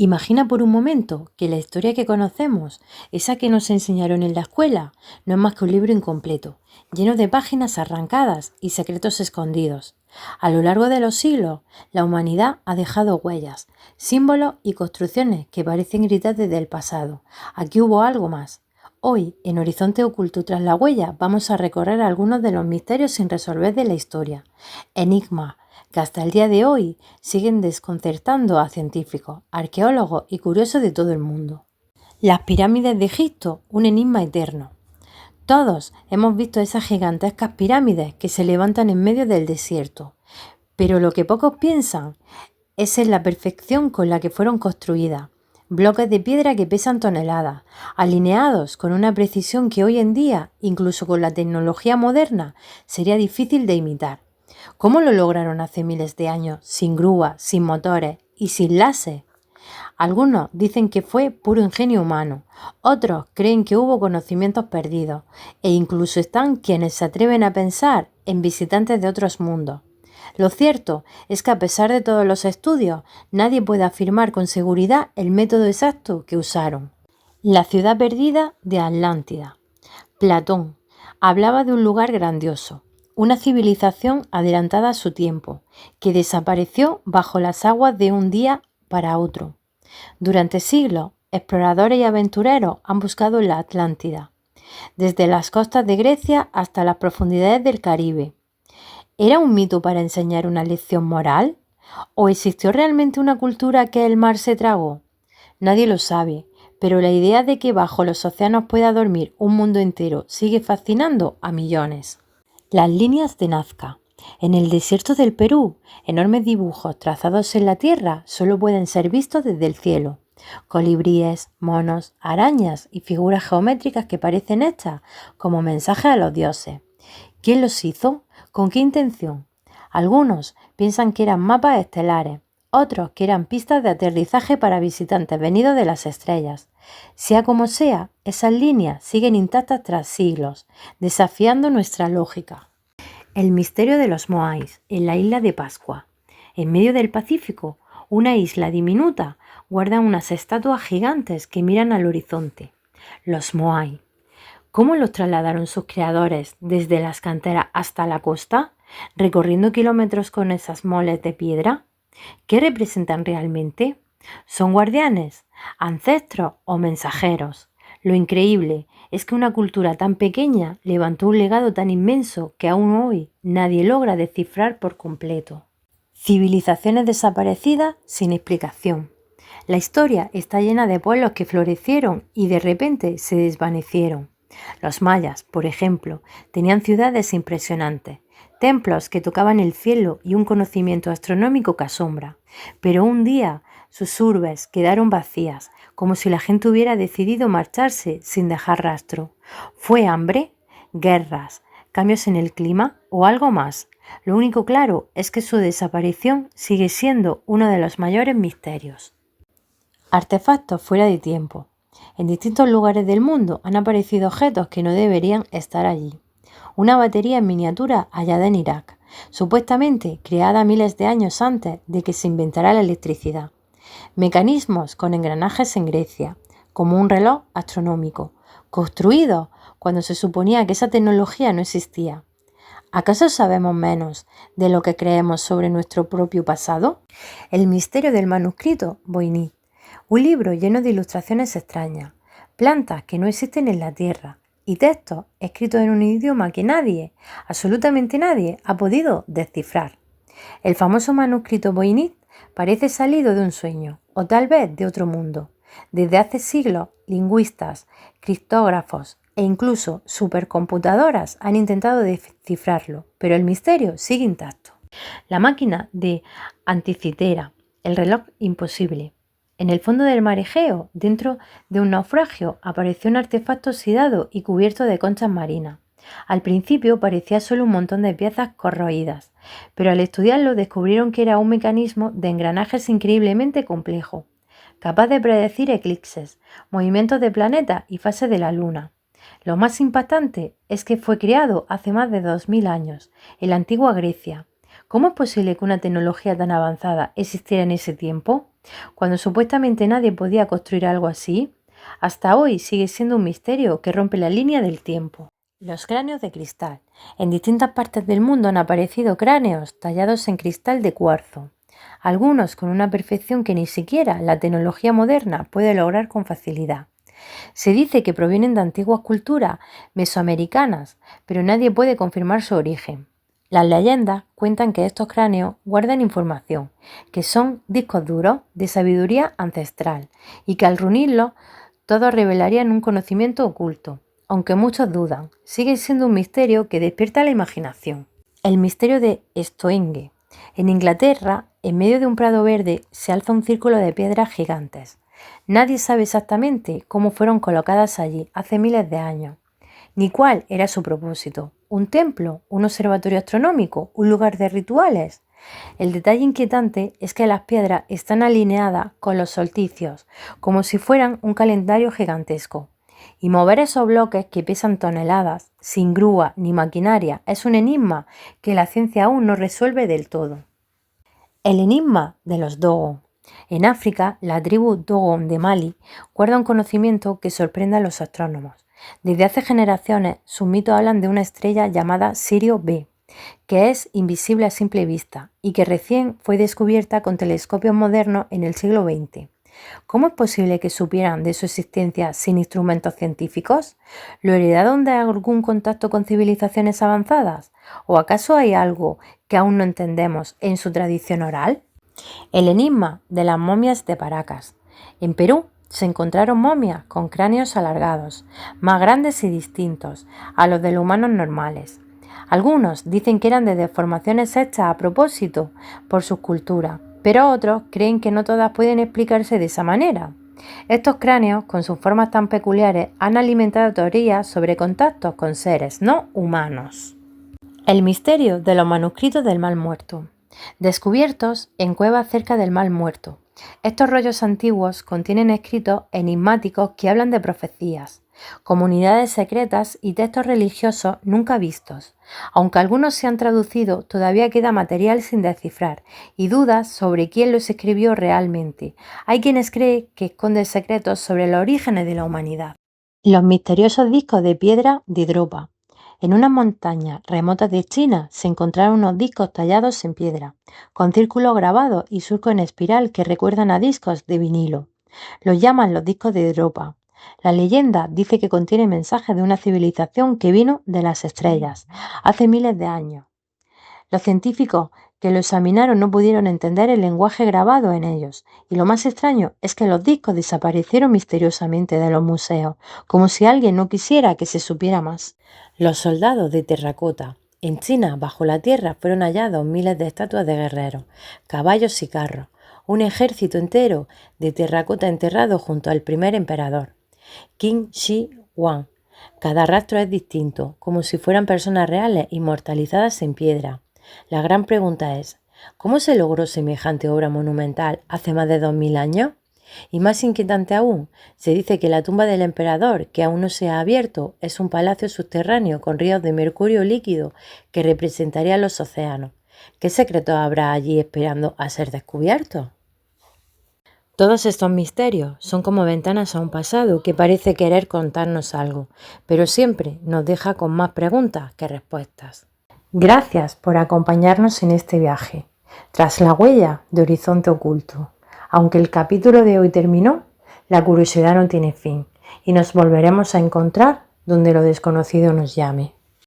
Imagina por un momento que la historia que conocemos, esa que nos enseñaron en la escuela, no es más que un libro incompleto, lleno de páginas arrancadas y secretos escondidos. A lo largo de los siglos, la humanidad ha dejado huellas, símbolos y construcciones que parecen gritar desde el pasado. Aquí hubo algo más. Hoy, en Horizonte Oculto tras la huella, vamos a recorrer algunos de los misterios sin resolver de la historia. Enigmas que hasta el día de hoy siguen desconcertando a científicos, arqueólogos y curiosos de todo el mundo. Las pirámides de Egipto, un enigma eterno. Todos hemos visto esas gigantescas pirámides que se levantan en medio del desierto, pero lo que pocos piensan es en la perfección con la que fueron construidas. Bloques de piedra que pesan toneladas, alineados con una precisión que hoy en día, incluso con la tecnología moderna, sería difícil de imitar. ¿Cómo lo lograron hace miles de años, sin grúas, sin motores y sin láser? Algunos dicen que fue puro ingenio humano, otros creen que hubo conocimientos perdidos, e incluso están quienes se atreven a pensar en visitantes de otros mundos. Lo cierto es que a pesar de todos los estudios, nadie puede afirmar con seguridad el método exacto que usaron. La ciudad perdida de Atlántida. Platón hablaba de un lugar grandioso, una civilización adelantada a su tiempo, que desapareció bajo las aguas de un día para otro. Durante siglos, exploradores y aventureros han buscado la Atlántida, desde las costas de Grecia hasta las profundidades del Caribe. ¿Era un mito para enseñar una lección moral? ¿O existió realmente una cultura que el mar se tragó? Nadie lo sabe, pero la idea de que bajo los océanos pueda dormir un mundo entero sigue fascinando a millones. Las líneas de Nazca. En el desierto del Perú, enormes dibujos trazados en la tierra solo pueden ser vistos desde el cielo. Colibríes, monos, arañas y figuras geométricas que parecen hechas como mensajes a los dioses. ¿Quién los hizo? ¿Con qué intención? Algunos piensan que eran mapas estelares, otros que eran pistas de aterrizaje para visitantes venidos de las estrellas. Sea como sea, esas líneas siguen intactas tras siglos, desafiando nuestra lógica. El misterio de los Moais, en la isla de Pascua. En medio del Pacífico, una isla diminuta guarda unas estatuas gigantes que miran al horizonte. Los Moai. ¿Cómo los trasladaron sus creadores desde las canteras hasta la costa, recorriendo kilómetros con esas moles de piedra? ¿Qué representan realmente? ¿Son guardianes, ancestros o mensajeros? Lo increíble es que una cultura tan pequeña levantó un legado tan inmenso que aún hoy nadie logra descifrar por completo. Civilizaciones desaparecidas sin explicación. La historia está llena de pueblos que florecieron y de repente se desvanecieron. Los mayas, por ejemplo, tenían ciudades impresionantes, templos que tocaban el cielo y un conocimiento astronómico que asombra. Pero un día sus urbes quedaron vacías, como si la gente hubiera decidido marcharse sin dejar rastro. ¿Fue hambre? ¿Guerras? ¿Cambios en el clima? ¿O algo más? Lo único claro es que su desaparición sigue siendo uno de los mayores misterios. Artefactos fuera de tiempo. En distintos lugares del mundo han aparecido objetos que no deberían estar allí. Una batería en miniatura hallada en Irak, supuestamente creada miles de años antes de que se inventara la electricidad. Mecanismos con engranajes en Grecia, como un reloj astronómico, construido cuando se suponía que esa tecnología no existía. ¿Acaso sabemos menos de lo que creemos sobre nuestro propio pasado? El misterio del manuscrito Voynich. Un libro lleno de ilustraciones extrañas, plantas que no existen en la Tierra y textos escritos en un idioma que nadie, absolutamente nadie, ha podido descifrar. El famoso manuscrito Voynich parece salido de un sueño o tal vez de otro mundo. Desde hace siglos, lingüistas, criptógrafos e incluso supercomputadoras han intentado descifrarlo, pero el misterio sigue intacto. La máquina de Anticitera, el reloj imposible. En el fondo del mar Egeo, dentro de un naufragio, apareció un artefacto oxidado y cubierto de conchas marinas. Al principio parecía solo un montón de piezas corroídas, pero al estudiarlo descubrieron que era un mecanismo de engranajes increíblemente complejo, capaz de predecir eclipses, movimientos de planetas y fases de la luna. Lo más impactante es que fue creado hace más de 2000 años, en la antigua Grecia. ¿Cómo es posible que una tecnología tan avanzada existiera en ese tiempo? cuando supuestamente nadie podía construir algo así? Hasta hoy sigue siendo un misterio que rompe la línea del tiempo. Los cráneos de cristal. En distintas partes del mundo han aparecido cráneos tallados en cristal de cuarzo, algunos con una perfección que ni siquiera la tecnología moderna puede lograr con facilidad. Se dice que provienen de antiguas culturas mesoamericanas, pero nadie puede confirmar su origen. Las leyendas cuentan que estos cráneos guardan información, que son discos duros de sabiduría ancestral y que al reunirlos todos revelarían un conocimiento oculto. Aunque muchos dudan, sigue siendo un misterio que despierta la imaginación. El misterio de Stonehenge. En Inglaterra, en medio de un prado verde, se alza un círculo de piedras gigantes. Nadie sabe exactamente cómo fueron colocadas allí hace miles de años, ni cuál era su propósito. ¿Un templo? ¿Un observatorio astronómico? ¿Un lugar de rituales? El detalle inquietante es que las piedras están alineadas con los solsticios, como si fueran un calendario gigantesco. Y mover esos bloques que pesan toneladas, sin grúa ni maquinaria, es un enigma que la ciencia aún no resuelve del todo. El enigma de los Dogon. En África, la tribu Dogon de Mali guarda un conocimiento que sorprende a los astrónomos. Desde hace generaciones, sus mitos hablan de una estrella llamada Sirio B, que es invisible a simple vista y que recién fue descubierta con telescopios modernos en el siglo XX. ¿Cómo es posible que supieran de su existencia sin instrumentos científicos? ¿Lo heredaron de algún contacto con civilizaciones avanzadas? ¿O acaso hay algo que aún no entendemos en su tradición oral? El enigma de las momias de Paracas. En Perú se encontraron momias con cráneos alargados, más grandes y distintos a los de los humanos normales. Algunos dicen que eran de deformaciones hechas a propósito por sus culturas, pero otros creen que no todas pueden explicarse de esa manera. Estos cráneos, con sus formas tan peculiares, han alimentado teorías sobre contactos con seres no humanos. El misterio de los manuscritos del Mar Muerto. Descubiertos en cuevas cerca del Mar Muerto. Estos rollos antiguos contienen escritos enigmáticos que hablan de profecías, comunidades secretas y textos religiosos nunca vistos. Aunque algunos se han traducido, todavía queda material sin descifrar y dudas sobre quién los escribió realmente. Hay quienes creen que esconde secretos sobre los orígenes de la humanidad. Los misteriosos discos de piedra de hidropa. En unas montañas remotas de China se encontraron unos discos tallados en piedra, con círculos grabados y surcos en espiral que recuerdan a discos de vinilo. Los llaman los discos de hidropa. La leyenda dice que contiene mensajes de una civilización que vino de las estrellas, hace miles de años. Los científicos que lo examinaron no pudieron entender el lenguaje grabado en ellos, y lo más extraño es que los discos desaparecieron misteriosamente de los museos, como si alguien no quisiera que se supiera más. Los soldados de terracota. En China, bajo la tierra, fueron hallados miles de estatuas de guerreros, caballos y carros, un ejército entero de terracota enterrado junto al primer emperador, Qin Shi Huang. Cada rastro es distinto, como si fueran personas reales inmortalizadas en piedra. La gran pregunta es, ¿cómo se logró semejante obra monumental hace más de 2000 años? Y más inquietante aún, se dice que la tumba del emperador, que aún no se ha abierto, es un palacio subterráneo con ríos de mercurio líquido que representaría los océanos. ¿Qué secretos habrá allí esperando a ser descubiertos? Todos estos misterios son como ventanas a un pasado que parece querer contarnos algo, pero siempre nos deja con más preguntas que respuestas. Gracias por acompañarnos en este viaje, tras la huella de Horizonte Oculto. Aunque el capítulo de hoy terminó, la curiosidad no tiene fin y nos volveremos a encontrar donde lo desconocido nos llame.